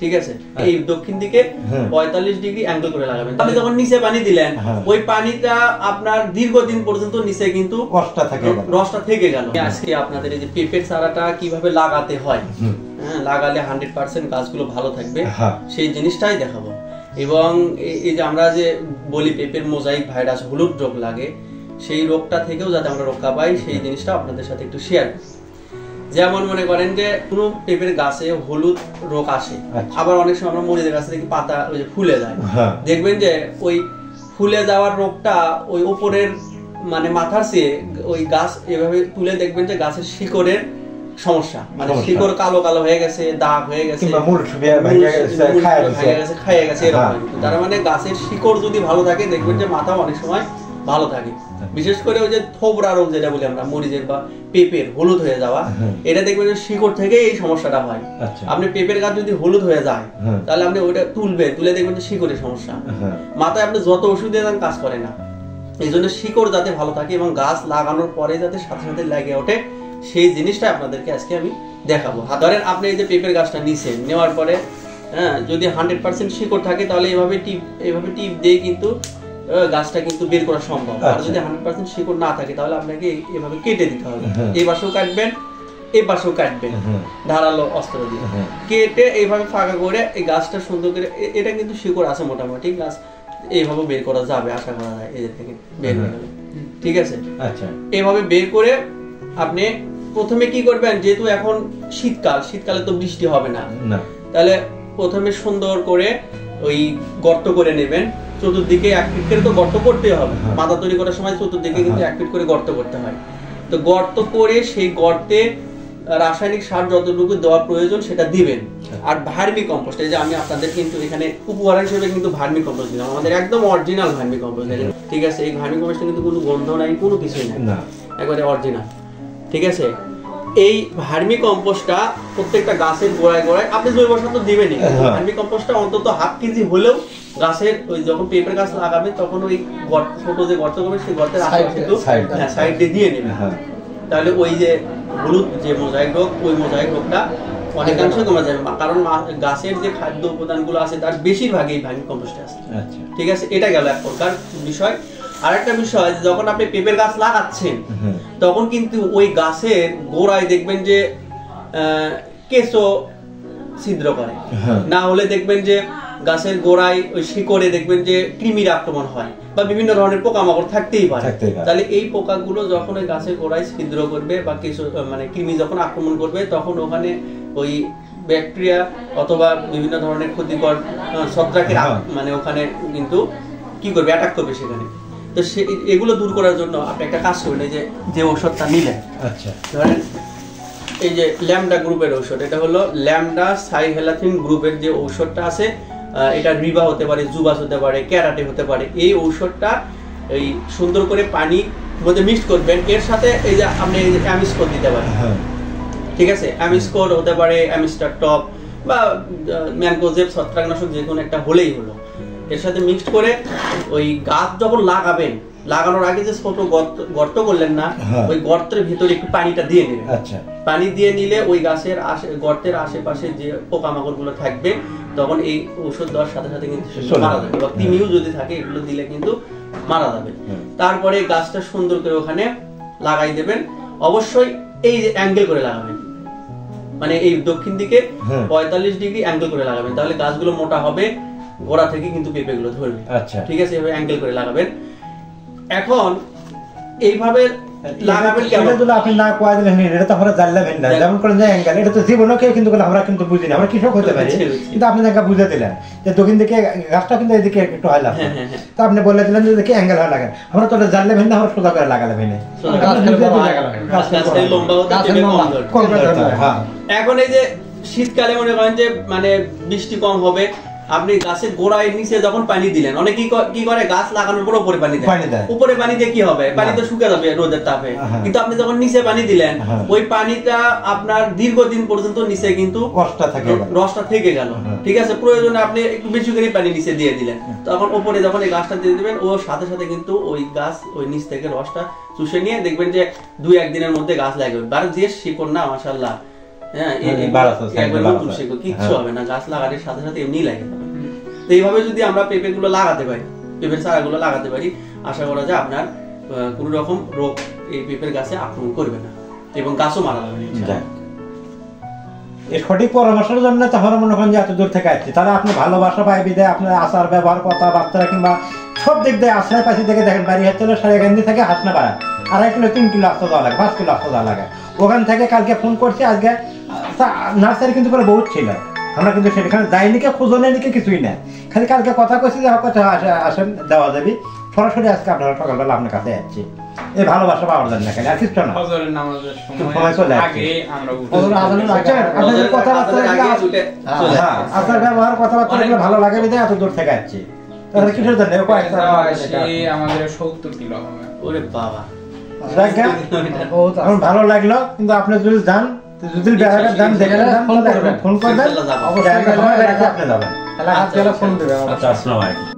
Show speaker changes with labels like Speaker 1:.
Speaker 1: ঠিক আছে, এই দক্ষিণ দিকে 45 ডিগ্রি অ্যাঙ্গেল করে লাগাবেন। আপনি যখন নিচে পানি দিলেন ওই পানিটা আপনার দীর্ঘদিন পর্যন্ত নিচে কিন্তু রসটা থেকে গেল। আজকে আপনাদের এই যে পেঁপের চারাটা কিভাবে লাগাতে হয়, লাগালে 100% গাছগুলো ভালো থাকবে সেই জিনিসটাই দেখাবো। এবং এই যে আমরা যে বলি পেঁপের মোজাইক ভাইরাস হলুদ রোগ লাগে, সেই রোগটা থেকেও যাতে আমরা রক্ষা পাই সেই জিনিসটা আপনাদের সাথে একটু শেয়ার করি। যেমন মনে করেন যে কোনো পেঁপের গাছে হলুদ রোগ আসে, আবার অনেক সময় আমরা মরিচের গাছে দেখি পাতা ওই যে ফুলে যায়, দেখবেন যে ওই ফুলে যাওয়ার রোগটা ওই উপরের মানে মাথার চেয়ে ওই গাছ এভাবে তুলে দেখবেন যে গাছের শিকড়ের সমস্যা, মানে শিকড় কালো কালো হয়ে গেছে, দাগ হয়ে গেছে, খাইয়ে গেছে এরকম। তার মানে গাছের শিকড় যদি ভালো থাকে দেখবেন যে মাথা অনেক সময় ভালো থাকে। বিশেষ করে ওই যে থোবরা রোগ যেটা বলি আমরা, মরিচের বা পেঁপের হলুদ হয়ে যাওয়া, এটা দেখবেন যে শিকড় থেকে এই সমস্যাটা হয়। আপনি পেঁপের গাছ যদি হলুদ হয়ে যায় তাহলে আপনি ওইটা তুলবেন, তুলে দেখবেন যে শিকড়ের সমস্যা, মাথায় আপনি যত ওষুধ দিয়ে কাজ করে না। এই জন্য শিকড় যাতে ভালো থাকে এবং গাছ লাগানোর পরে যাতে সাথে সাথে লেগে ওঠে সেই জিনিসটা আপনাদেরকে আজকে আমি দেখাবো। ধরেন আপনি এই যে পেঁপের গাছটা নিছেন, নেওয়ার পরে যদি 100% শিকড় থাকে তাহলে এইভাবে টিপ দিয়ে কিন্তু গাছটা কিন্তু বের করা সম্ভব। আর যদি 100% শিকড় না থাকে তাহলে আপনাকে এভাবে কেটে দিতে হবে। এই পাশেও কাটবেন, এই পাশেও কাটবেন ধারালো অস্ত্র দিয়ে কেটে এইভাবে ফাঁকা করে এই গাছটা সুন্দর করে, এটা কিন্তু শিকড় আছে মোটামুটি, গাছ এইভাবে বের করা যাবে, আশা করা যায় এদের থেকে বের হয়ে গেল। ঠিক আছে, আচ্ছা এইভাবে বের করে আপনি প্রথমে কি করবেন, যেহেতু এখন শীতকালে তো বৃষ্টি হবে না, তাহলে প্রথমে সুন্দর করে ওই গর্ত করে নেবেন। চতুর্দিকে 1 ফিট করে তো গর্ত করতেই হবে, মাথা তৈরি করার সময় চতুর্দিকে কিন্তু 1 ফিট করে গর্ত করতে হয়। তো গর্ত করে সেই গর্তে রাসায়নিক সার যতটুকু দেওয়া প্রয়োজন সেটা দিবেন। আর ভার্মি কম্পোস্ট, এই যে আমি আপনাদের কিন্তু এখানে উপহার হিসেবে কিন্তু ভার্মি কম্পোস্ট দিলাম, আমাদের একদম অরিজিনাল ভার্মি কম্পোস্ট। ঠিক আছে, এই ভার্মি কম্পোস্টে কিন্তু কোনো গন্ধ নাই, কোনো কিছুই নাই, একবারে অরিজিনাল। ঠিক আছে, এই ভার্মি কম্পোস্টটা প্রত্যেকটা গাছের গোড়ায় গোড়ায় আপনি জৈব সার তো দিবেনই, ভার্মি কম্পোস্টটা অন্তত 1/2 কেজি হলেও গাছের ওই যখন পেঁপের গাছ লাগাবে তখন ওই ছোট যে গর্ত করবে সেই গর্তের আশেপাশে একটু সাইডে দিয়ে নেবেন। তাহলে ওই যে হলুদ যে মোজাইক রোগ, ওই মোজাইক রোগটা অনেকাংশই কমে যাবে, কারণ গাছের যে খাদ্য উপাদানগুলো আছে তার বেশিরভাগই এই ভার্মি কম্পোস্টে আছে। ঠিক আছে, এটা গেল এক প্রকার বিষয়। আর একটা বিষয়, যখন আপনি পেঁপের গাছ লাগাচ্ছেন তখন কিন্তু ওই গাছের গোড়ায় দেখবেন যে কেঁচো ছিদ্র করে, না হলে দেখবেন যে গাছের গোড়ায় ওই শিকড়ে দেখবেন যে কৃমির আক্রমণ হয় বা বিভিন্ন ধরনের পোকামাকড় থাকতেই পারে। তাহলে এই পোকাগুলো যখন ওই গাছের গোড়ায় ছিদ্র করবে বা কিছু মানে কৃমি যখন আক্রমণ করবে তখন ওখানে ওই ব্যাকটেরিয়া অথবা বিভিন্ন ধরনের ক্ষতিকর ছত্রাকের মানে ওখানে কিন্তু কি করবে, অ্যাটাক করবে সেখানে। তো এগুলো দূর করার জন্য আপনি একটা কাজ করবেন, এই যে ঔষধটা নিলেন, আচ্ছা ধরেন এই যে ল্যামডা গ্রুপের ঔষধ, এটা হলো ল্যামডা সাইহেলাথিন গ্রুপের যে ঔষধটা আছে, এটা রিবা হতে পারে, জুবাস হতে পারে, ক্যারাটে হতে পারে। এই ঔষধটা এই সুন্দর করে পানির মধ্যে মিক্স করবেন, এর সাথে এই যে আপনি এই যে অ্যামিস্কোর দিতে পারেন। ঠিক আছে, অ্যামিস্কোর হতে পারে, অ্যামিস্টার টপ বা ম্যানকোজেব ছত্রাকনাশক যে কোনো একটা হলেই হলো। এর সাথে মিক্সড করে ওই গাছ যখন লাগাবেন, লাগানোর আগে যে ছোট গর্ত করলেন না, ওই গর্তের ভিতরে একটু পানিটা দিয়ে নেবেন। পানি দিয়ে নিলে ওই গাছের গর্তের আশেপাশে যে পোকামাকড় গুলো থাকবে তখন এই ঔষধ দেওয়ার সাথে সাথে কিন্তু মারা যাবে, বা কৃমিও যদি থাকে এগুলো দিলে কিন্তু মারা যাবে। তারপরে গাছটা সুন্দর করে ওখানে লাগাই দেবেন। অবশ্যই এই যে অ্যাঙ্গেল করে লাগাবেন, মানে এই দক্ষিণ দিকে 45 ডিগ্রি অ্যাঙ্গেল করে লাগাবেন, তাহলে গাছগুলো মোটা হবে, গোড়া থেকে কিন্তু পেঁপে গুলো ধরবে। ঠিক আছে, এভাবে অ্যাঙ্গেল করে লাগাবেন। এখন এইভাবে লাগাবেন কেন, এটা আপনি না কয় দিলেন, এটা তো আমরা জানলাম না, যেমন করে যে অ্যাঙ্গেল, এটা তো জীবনও কেউ কিন্তু আমরা কিন্তু বুঝি না, আমরা কৃষক হতে পারি, কিন্তু আপনি জায়গা বুঝে দিলেন যে দক্ষিণ দিকে গাছটা কিন্তু এদিকে একটু হয় লাগবে, তো আপনি বলে দিলেন যে দেখি অ্যাঙ্গেল হয় লাগান, আমরা তো জানলাম না, আমরা সোজা করে লাগালাম না। এখন এই যে শীতকালে মনে করেন যে মানে বৃষ্টি কম হবে, আপনি গাছের গোড়ায় নিচে যখন পানি দিলেন, অনেকে কি করে গাছ লাগানোর পর উপরে পানি দেয়, উপরে পানি দিয়ে কি হবে, পানি তো শুকিয়ে যাবে রোদের তাপে। কিন্তু আপনি যখন নিচে পানি দিলেন ওই পানিটা আপনার দীর্ঘদিন পর্যন্ত নিচে কিন্তু রসটা থেকে গেল। ঠিক আছে, প্রয়োজনে আপনি একটু বেশি করে পানি নিচে দিয়ে দিলেন, তখন উপরে যখন এই গাছটা দিয়ে দিবেন ওর সাথে সাথে কিন্তু ওই গাছ ওই নিচ থেকে রসটা চুষে নিয়ে দেখবেন যে 2-1 দিনের মধ্যে গাছ লাগবে। আর যে শিকড় না মাশাআল্লাহ হ্যাঁ একবার নতুন শিকড় কিচ্ছু হবে না, গাছ লাগানোর সাথে সাথে এমনি লাগে যাবে। তো এইভাবে যদি আমরা পেঁপে গুলো লাগাতে পারি, পেঁপের চারাগুলো লাগাতে পারি, আশা করা যায় আপনার কোনো রকম রোগ এই পেঁপের গাছে আক্রমণ করবে না এবং গাছও মারা যাবে না।
Speaker 2: এই সঠিক পরামর্শের জন্য তাহলে মনে করেন যে এত দূর থেকে আসছে, তাহলে আপনি ভালোবাসা পাই বিদায় আপনার আচার ব্যবহার কথাবার্তা কিংবা সব দিক দিয়ে আশ্রয় পাশে থেকে দেখেন বাড়ি হচ্ছে সারেগান্ধি থেকে হাসনা পাড়া 2.5 কিলো 3 কিলো আসতে দেওয়া লাগে, 5 কিলো আসতে দেওয়া লাগে। ওখান থেকে কালকে ফোন করছি, আজকে নার্সারি কিন্তু করে বহুত ছিল, আমরা কিন্তু সেখানে যাইনি কে খোঁজো নেই কে কিছুই না, খালি কালকে কথা কইছি যে কথা আসেন দেওয়া যাবি, সরাসরি আজকে আপনারা সকালবেলা আপনার কাছে যাচ্ছি। এই ভালোবাসা পাওয়ার জন্য খালি আর কিছু না,
Speaker 3: ফজরের নামাজের
Speaker 2: সময় চলে
Speaker 3: আগে আমরা
Speaker 2: আপনাদের কথাবার্তা আপনার ব্যবহার কথাবার্তা ভালো লাগে বিধায় এত দূর থেকে যাচ্ছি। তাহলে কিসের জন্য
Speaker 3: আমাদের 70 কিলো হবে।
Speaker 1: ওরে বাবা,
Speaker 2: আমার ভালো লাগলো, কিন্তু আপনি যদি যান, যদি বেড়াটা যান দেখে ফোন করবেন, অবশ্যই আপনি যাবেন, ফোন দেবেন। আচ্ছা, আসসালামু আলাইকুম।